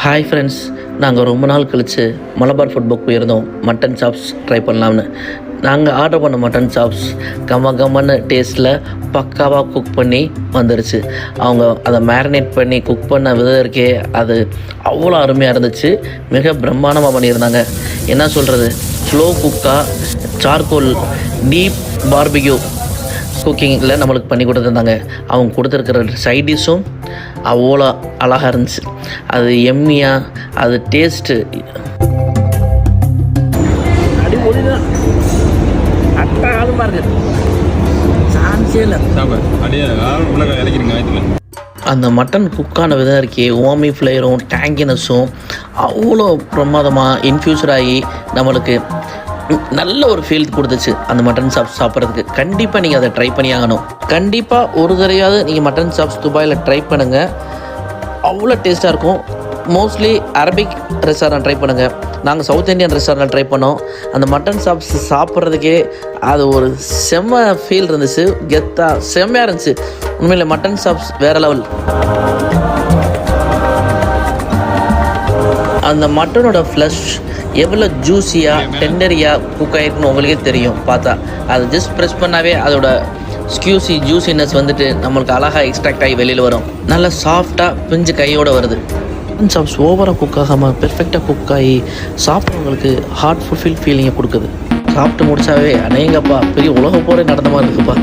Hi friends, நாங்கள் ரொம்ப நாள் கழித்து மலபார் ஃபுட் புக் போயிருந்தோம். மட்டன் சாப்ஸ் ட்ரை பண்ணலாம்னு நாங்கள் ஆர்டர் பண்ண மட்டன் சாப்ஸ் கம்மன்னு டேஸ்ட்டில் பக்காவாக குக் பண்ணி வந்துருச்சு. அவங்க அதை மேரினேட் பண்ணி குக் பண்ண விதம் இருக்கே, அது அவ்வளோ அருமையாக இருந்துச்சு. மிக பிரம்மாண்டமாக பண்ணியிருந்தாங்க. என்ன சொல்கிறது, ஸ்லோ குக்காக சார்கோல் டீப் பார்பிக்யூ குக்கிங்கில் நம்மளுக்கு பண்ணி கொடுத்துருந்தாங்க. அவங்க கொடுத்துருக்கிற சைட் டிஷ்ஷும் அவ்வளோ அழகாக இருந்துச்சு. அது எம்மியாக, அது டேஸ்ட்டு அடிப்பொழிதான் அட்டகாலமாக இருக்குது. சான்ஸே இல்லை. அந்த மட்டன் குக்கான விதம் இருக்கே, ஓமி ஃப்ளேவரும் டேங்கினஸும் அவ்வளோ பிரமாதமாக இன்ஃப்யூசர் ஆகி நம்மளுக்கு நல்ல ஒரு ஃபீல் கொடுத்துச்சு. அந்த மட்டன் சாப்ஸ் சாப்பிட்றதுக்கு கண்டிப்பாக நீங்கள் அதை ட்ரை பண்ணி ஆகணும். கண்டிப்பாக ஒரு தடவையாவது நீங்கள் மட்டன் சாப்ஸ் துபாயில் ட்ரை பண்ணுங்கள். அவ்வளோ டேஸ்ட்டாக இருக்கும். மோஸ்ட்லி அரபிக் ரெஸ்டாரண்ட் ட்ரை பண்ணுங்கள். நாங்கள் சவுத் இந்தியன் ரெஸ்டாரண்ட் ட்ரை பண்ணோம். அந்த மட்டன் சாப்ஸ் சாப்பிட்றதுக்கே அது ஒரு செம்ம ஃபீல் இருந்துச்சு. கெத்தாக செம்மையாக இருந்துச்சு. உண்மையில் மட்டன் சாப்ஸ் வேறு லெவல். அந்த மட்டனோட ஃப்ளஷ் எவ்வளோ ஜூஸியாக டெண்டரியாக குக் ஆகிருக்குன்னு உங்களுக்கே தெரியும். பார்த்தா அது ஜஸ்ட் ப்ரெஸ் பண்ணாவே அதோட ஜூஸினஸ் வந்துட்டு நம்மளுக்கு அழகாக எக்ஸ்ட்ராக்ட் ஆகி வெளியில் வரும். நல்லா சாஃப்டாக பிஞ்சு கையோடு வருது. மட்டன் சாப்ஸ் ஓவராக குக் ஆகாமல் பெர்ஃபெக்டாக குக் ஆகி சாப்பிட்றவங்களுக்கு ஹார்ட் ஃபுல்ஃபில் ஃபீலிங்கை கொடுக்குது. சாப்பிட்டு முடிச்சாவே அநேகப்பா பெரிய உலக போரே நடந்த மாதிரி இருக்குப்பா.